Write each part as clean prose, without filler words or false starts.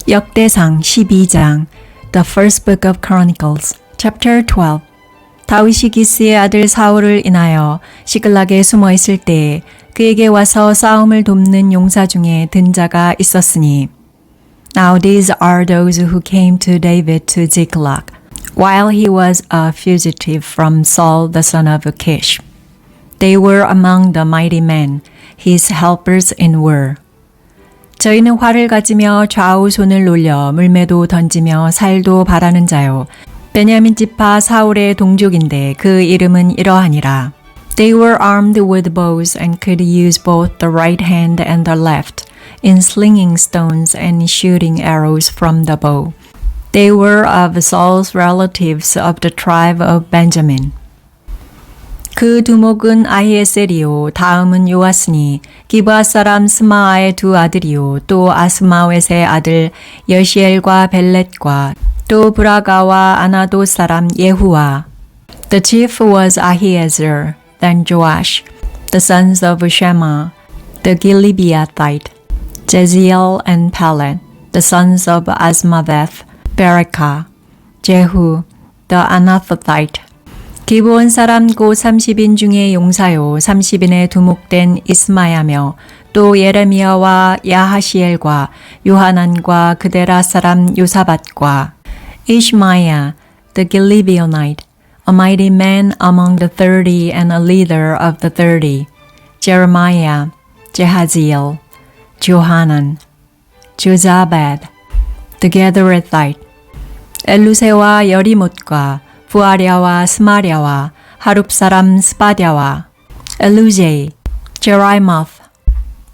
역대상 12장 The First Book of Chronicles Chapter 12 다윗이 기스의 아들 사울을 인하여 시글락에 숨어 있을 때에 그에게 와서 싸움을 돕는 용사 중에 든 자가 있었으니 Now these are those who came to David to Ziklag while he was a fugitive from Saul the son of Kish. They were among the mighty men, his helpers in war. 저희는 활을 가지며 좌우 손을 놀려 물매도 던지며 살도 바라는 자요. 베냐민 지파 사울의 동족인데 그 이름은 이러하니라. They were armed with bows and could use both the right hand and the left in slinging stones and shooting arrows from the bow. They were of Saul's relatives of the tribe of Benjamin. 그 두목은 아히에셀이요 다음은 요아스니 기브아 사람 스마아의 두 아들이요 또 아스마웻의 아들 여시엘과 벨렛과 또 브라가와 아나도 사람 예후와. The chief was Ahiezer, then Joash, the sons of Shema, the Gileathite, Jeziel and Pelet, the sons of Asmaveth, Berekah, Jehu, the Anathothite. 기브온 사람 곧 30인 중에 용사요 30인에 두목된 이스마야며 또 예레미야와 야하시엘과 요하난과 그데라 사람 요사밧과 Ishmaiah the Gileathite, a mighty man among the 30 and a leader of the 30, Jeremiah, Jehaziel, Johanan, Jozabad, the Gederathite, 엘루세와 여리못과 부아랴와 스마랴와 하룹 사람 스바랴와 엘루제이, 제라이모th,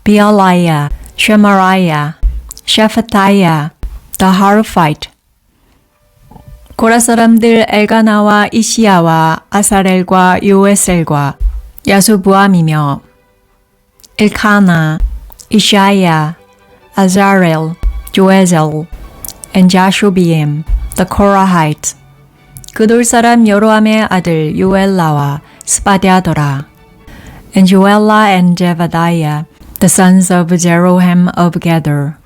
비알라이아, 쉐마라이아, 셰파타이아, the 하루파이트. 고라 사람들 엘가나와 이시야와 아사렐과 요에셀과 야수부암이며 일카나, 이샤야, 아자렐, 조에젤, and 자쇼비임, the Korahites. 그돌 사람 여로함의 아들 요엘라와 스바랴더라. And Joella and Jebadiah, the sons of Jeroham of Gedor.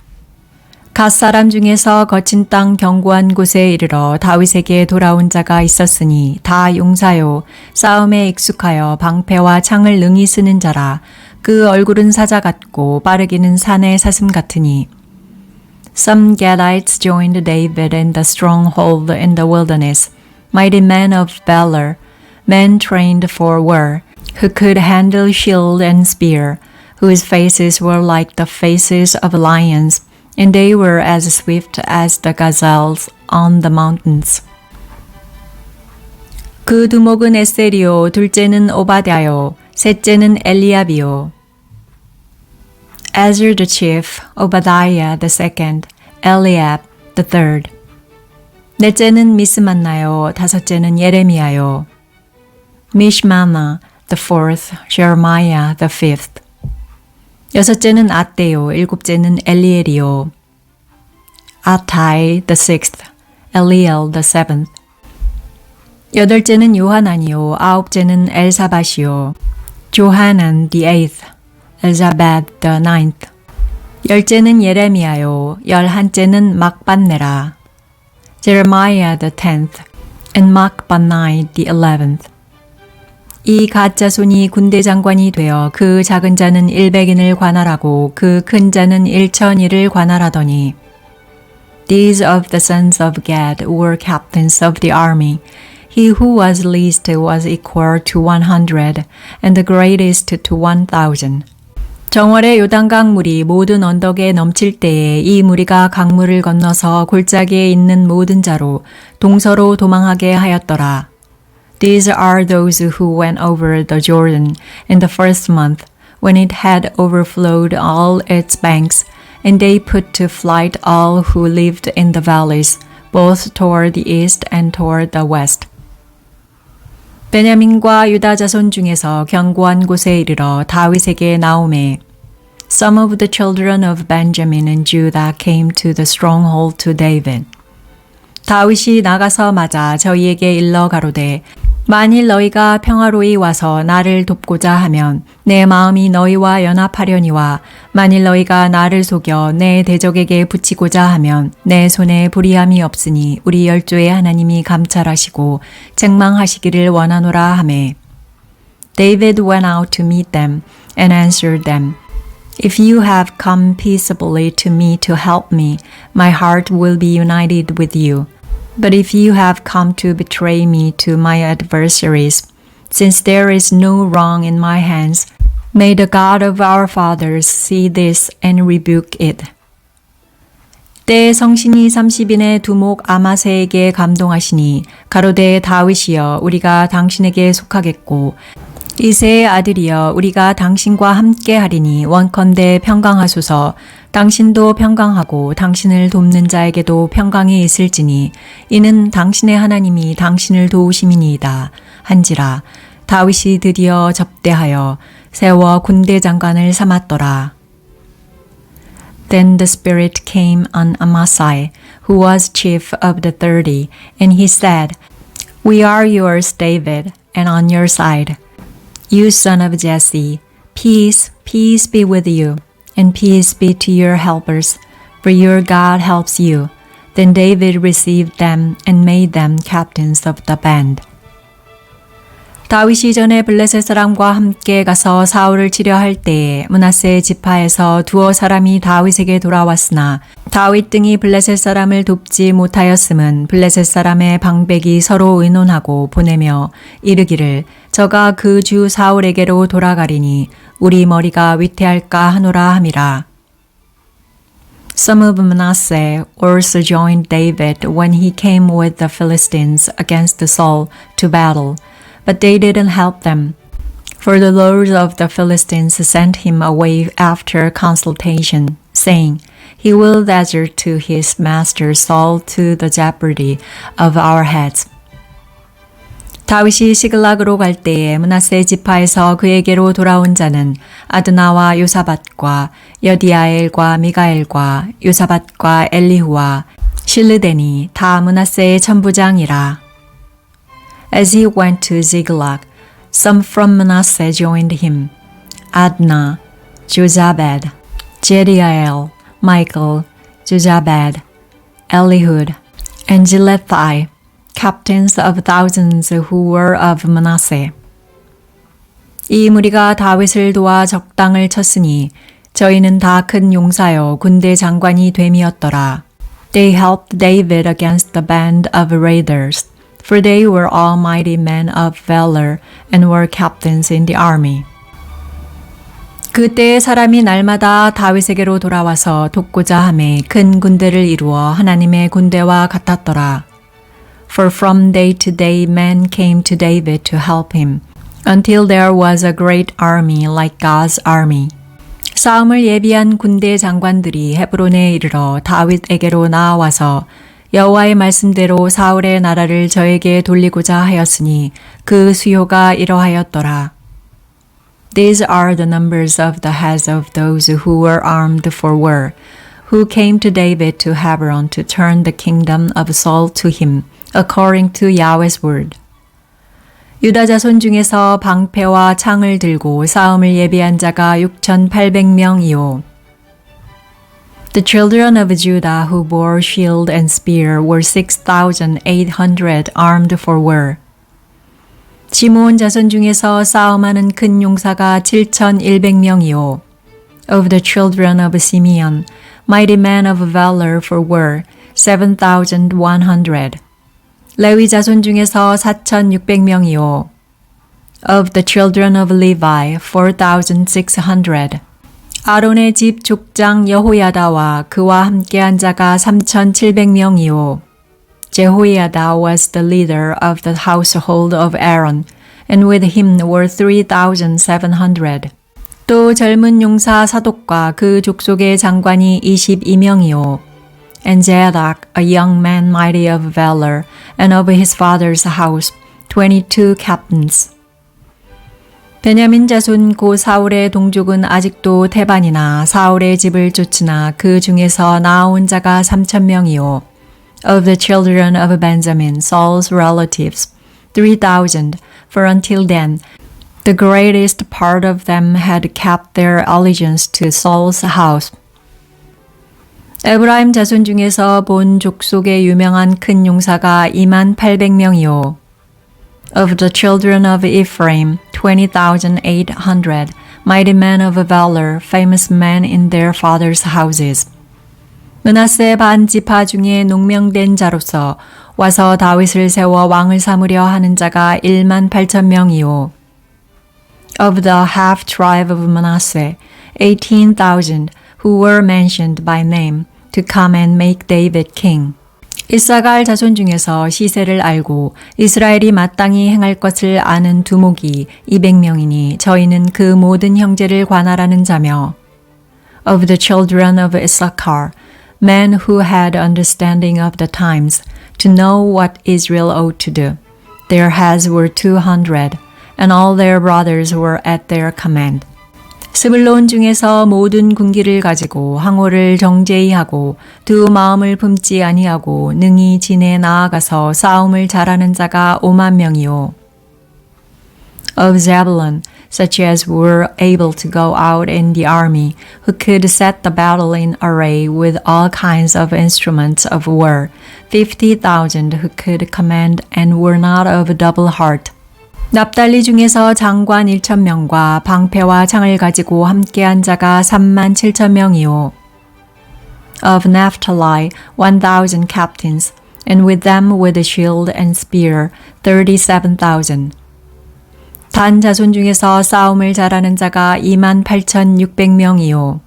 갓 사람 중에서 거친 땅 견고한 곳에 이르러 다윗에게 돌아온 자가 있었으니 다 용사요 싸움에 익숙하여 방패와 창을 능히 쓰는 자라. 그 얼굴은 사자 같고 빠르기는 산의 사슴 같으니. Some Gadites joined David in the stronghold in the wilderness, mighty men of valor, men trained for war, who could handle shield and spear, whose faces were like the faces of lions, and they were as swift as the gazelles on the mountains. 그 두목은 에셀이요, 둘째는 오바댜요, 셋째는 엘리압이요. Ezer the chief, Obadiah the second, Eliab the third. 넷째는 미스만나요, 다섯째는 예레미야요. 미시마나 the fourth, Jeremiah the fifth. 여섯째는 아떼요, 일곱째는 엘리엘이요. 아타이 the sixth, 엘리엘 the seventh. 여덟째는 요하난이요, 아홉째는 엘사밧이요. 조하난 the eighth, 엘자밧 the ninth. 열째는 예레미야요, 열한째는 막반네라. Jeremiah the 10th, and Macbanai the 11th. 이 갓자손이 군대 장관이 되어 그 작은 자는 100인을 관할하고 그 큰 자는 1000일을 관할하더니 These of the sons of Gad were captains of the army. He who was least was equal to 100, and the greatest to 1000. 정월의 요단강 물이 모든 언덕에 넘칠 때에 이 무리가 강물을 건너서 골짜기에 있는 모든 자로 동서로 도망하게 하였더라. These are those who went over the Jordan in the first month, when it had overflowed all its banks, and they put to flight all who lived in the valleys, both toward the east and toward the west. 베냐민과 유다 자손 중에서 견고한 곳에 이르러 다윗에게 나오매 Some of the children of Benjamin and Judah came to the stronghold to David. 다윗이 나가서 맞아 저희에게 일러 가로되 만일 너희가 평화로이 와서 나를 돕고자 하면 내 마음이 너희와 연합하려니와 만일 너희가 나를 속여 내 대적에게 붙이고자 하면 내 손에 불의함이 없으니 우리 열조의 하나님이 감찰하시고 책망하시기를 원하노라 하매. David went out to meet them and answered them. If you have come peaceably to me to help me, my heart will be united with you. But if you have come to betray me to my adversaries, since there is no wrong in my hands, may the God of our fathers see this and rebuke it. 때에 성신이 30인의 두목 아마세에게 감동하시니 가로되 다윗이여 우리가 당신에게 속하겠고 이새의 아들이여 우리가 당신과 함께 하리니 원컨대 평강하소서. 당신도 평강하고 당신을 돕는 자에게도 평강이 있을지니 이는 당신의 하나님이 당신을 도우심이니이다 한지라. 다윗이 드디어 접대하여 세워 군대 장관을 삼았더라. Then the Spirit came on Amasai, who was chief of the 30, and he said, We are yours, David, and on your side. You son of Jesse, peace, peace be with you, and peace be to your helpers, for your God helps you. Then David received them and made them captains of the band. 다윗이 전에 블레셋 사람과 함께 가서 사울을 치려할 때에 므낫세 지파에서 두어 사람이 다윗에게 돌아왔으나 다윗 등이 블레셋 사람을 돕지 못하였음은 블레셋 사람의 방백이 서로 의논하고 보내며 이르기를 저가 그 주 사울에게로 돌아가리니 우리 머리가 위태할까 하노라 함이라. Some of Manasseh also joined David when he came with the Philistines against Saul to battle. But they didn't help them, for the lords of the Philistines sent him away after consultation, saying, He will desert to his master Saul to the jeopardy of our heads. 다윗이 시글락으로 갈 때에 므낫세 지파에서 그에게로 돌아온 자는 아드나와 요사밧과 여디아엘과 미가엘과 요사밧과 엘리후와 실르데니 다 므낫세의 천부장이라. As he went to Ziklag, some from Manasseh joined him, Adnah, Jozabad, Jediael, Michael, Jozabad, Elihud, and Zilethai, captains of thousands who were of Manasseh. 이 무리가 다윗을 도와 적당을 쳤으니 저희는 다 큰 용사여 군대 장관이 됨이었더라. They helped David against the band of raiders. For they were all mighty men of valor and were captains in the army. 그때의 사람이 날마다 다윗에게로 돌아와서 돕고자 하매 큰 군대를 이루어 하나님의 군대와 같았더라. For from day to day men came to David to help him, until there was a great army like God's army. 싸움을 예비한 군대 장관들이 헤브론에 이르러 다윗에게로 나아와서 여호와의 말씀대로 사울의 나라를 저에게 돌리고자 하였으니 그 수요가 이러하였더라. These are the numbers of the heads of those who were armed for war, who came to David to Hebron to turn the kingdom of Saul to him, according to Yahweh's word. 유다 자손 중에서 방패와 창을 들고 싸움을 예비한 자가 6,800명이요. The children of Judah who bore shield and spear were 6,800 armed for war. 시므온 자손 중에서 싸움하는 큰 용사가 7,100명이요. Of the children of Simeon, mighty men of valor for war, 7,100. 레위 자손 중에서 4,600명이요. Of the children of Levi, 4,600. 아론의 집 족장 여호야다와 그와 함께한 자가 3,700명이요. Jehoiada was the leader of the household of Aaron, and with him were 3,700. 또 젊은 용사 사독과 그 족속의 장관이 22명이요. And Zadok, a young man mighty of valor, and of his father's house, 22 captains. 베냐민 자손 고 사울의 동족은 아직도 태반이나 사울의 집을 쫓으나 그 중에서 나아온 자가 3,000명이요. Of the children of Benjamin, Saul's relatives, 3,000, for until then, the greatest part of them had kept their allegiance to Saul's house. 에브라임 자손 중에서 본 족속의 유명한 큰 용사가 28,000명이요. Of the children of Ephraim, 20,800, mighty men of valor, famous men in their fathers' houses. 므낫세 반 지파 중에 농명된 자로서 와서 다윗을 세워 왕을 삼으려 하는 자가 18,000명이요. Of the half tribe of Manasseh, 18,000 who were mentioned by name to come and make David king. 이사갈 자손 중에서 시세를 알고 이스라엘이 마땅히 행할 것을 아는 두목이 200명이니 저희는 그 모든 형제를 관할하는 자며. Of the children of Issachar, men who had understanding of the times, to know what Israel ought to do. Their heads were 200, and all their brothers were at their command. 스불론 중에서 모든 군기를 가지고 항오를 정제히 하고 두 마음을 품지 아니하고 능히 진에 나아가서 싸움을 잘하는 자가 50,000명이요. Of Zebulun, such as were able to go out in the army, who could set the battle in array with all kinds of instruments of war, 50,000 who could command and were not of double heart. 납달리 중에서 장관 1,000명과 방패와 창을 가지고 함께한 자가 37,000명이요. Of Naphtali, 1,000 captains, and with them with a shield and spear, 37,000. 단 자손 중에서 싸움을 잘하는 자가 28,600명이요.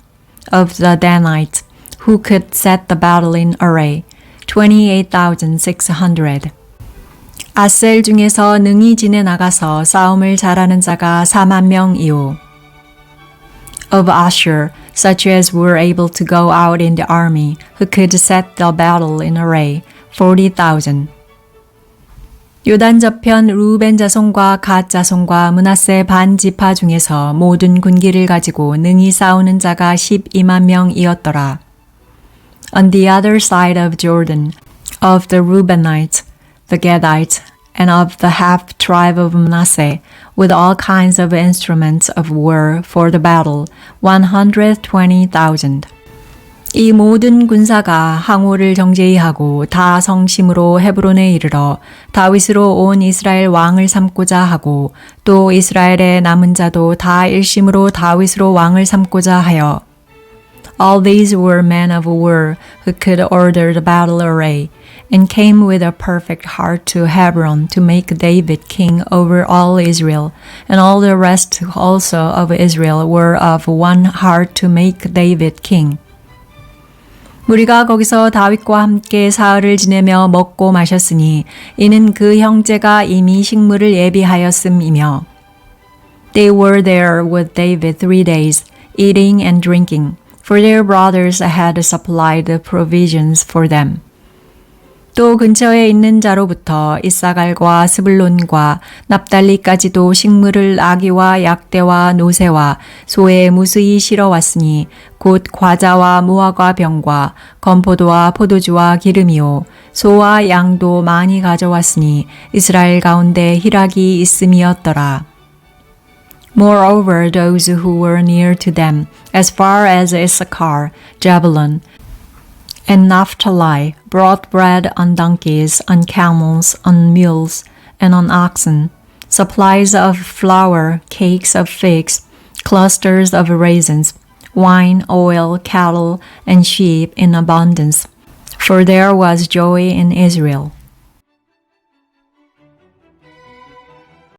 Of the Danites, who could set the battle in array, 28,600. 아셀 중에서 능히 진에 나가서 싸움을 잘하는 자가 40,000명이요. Of Asher, such as were able to go out in the army, who could set the battle in array, 40,000. 요단 저편 루벤 자손과 갓 자손과 므낫세 반 지파 중에서 모든 군기를 가지고 능히 싸우는 자가 120,000명이었더라. On the other side of Jordan, of the Reubenites, the Gadites, and of the half tribe of Manasseh, with all kinds of instruments of war for the battle, 120,000. 이 모든 군사가 항오를 정제히 하고 다 성심으로 헤브론에 이르러 다윗으로 온 이스라엘 왕을 삼고자 하고 또 이스라엘의 남은 자도 다 일심으로 다윗으로 왕을 삼고자 하여. All these were men of war who could order the battle array, and came with a perfect heart to Hebron to make David king over all Israel, and all the rest also of Israel were of one heart to make David king. 우리가 거기서 다윗과 함께 사흘을 지내며 먹고 마셨으니 이는 그 형제가 이미 식물을 예비하였음이며. They were there with David 3 days, eating and drinking, for their brothers had supplied the provisions for them. 또 근처에 있는 자로부터 이사갈과 스불론과 납달리까지도 식물을 아기와 약대와 노새와 소에 무수히 실어왔으니 곧 과자와 무화과 병과 건포도와 포도주와 기름이요 소와 양도 많이 가져왔으니 이스라엘 가운데 희락이 있음이었더라. Moreover, those who were near to them, as far as Issachar, Zebulun, and Naphtali, brought bread on donkeys, on camels, on mules, and on oxen, supplies of flour, cakes of figs, clusters of raisins, wine, oil, cattle, and sheep in abundance. For there was joy in Israel.